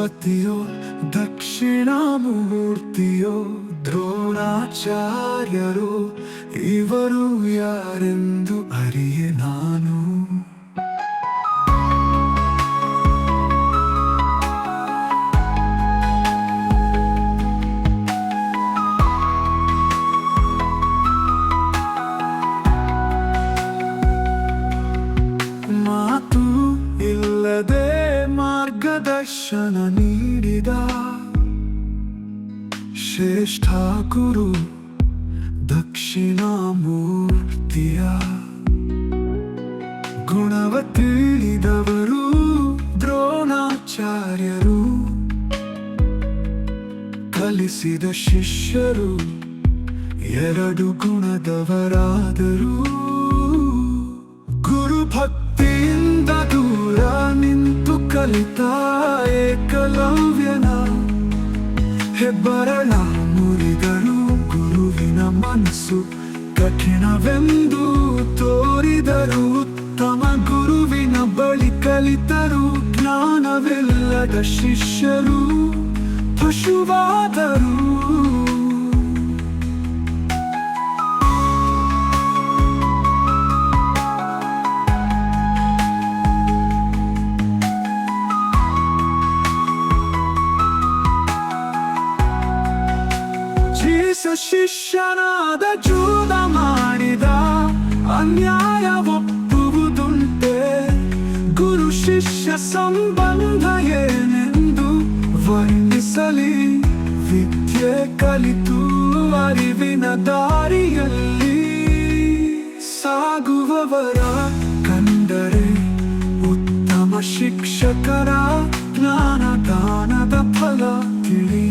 ಗುಣವತಿಯೋ ದಕ್ಷಿಣಾಮೂರ್ತಿಯೋ ದ್ರೋಣಾಚಾರ್ಯರು ಇವರು ಯಾರೆಂದು ಅರಿಯೆ ನಾನು. ಮಾತು ಇಲ್ಲದೆ ಮಾರ್ಗದರ್ಶನ ನೀಡಿದ ಶ್ರೇಷ್ಠ ಗುರು ದಕ್ಷಿಣಾಮೂರ್ತಿಯ ಗುಣವ ತಿಳಿದವರು ದ್ರೋಣಾಚಾರ್ಯರು ಕಲಿಸಿದ ಶಿಷ್ಯರು ಎರಡು ಗುಣದವರಾದರು. ಗುರು ಭಕ್ತಿಯಿಂದ ದೂರ ನಿಂತು ಕಲಿತ ಏಕಲವ್ಯನ ಹೆಬ್ಬರಳ ಮುರಿದರು. ಗುರುವಿನ ಮನಸ್ಸು ಕಠಿಣವೆಂದು ತೋರಿದರು. ತಮ್ಮ ಗುರುವಿನ ಬಳಿ ಕಲಿತರು. ಜ್ಞಾನವಿಲ್ಲದ ಶಿಷ್ಯರು ಪಶುವಾದರು. ಶಿಷ್ಯನಾದ ಜೂದ ಮಾಡಿದ ಅನ್ಯಾಯ ಒಪ್ಪುವುದುಂಟೆ. ಗುರು ಶಿಷ್ಯ ಸಂಬಂಧ ಏನೆಂದು ವರ್ಣಿಸಲಿ. ವಿದ್ಯೆ ಕಲಿತು ಅರಿವಿನ ದಾರಿಯಲ್ಲಿ ಸಾಗುವವರ ಕಂಡರೆ ಉತ್ತಮ ಶಿಕ್ಷಕರ ಜ್ಞಾನದಾನದ ಫಲ ತಿಳಿ.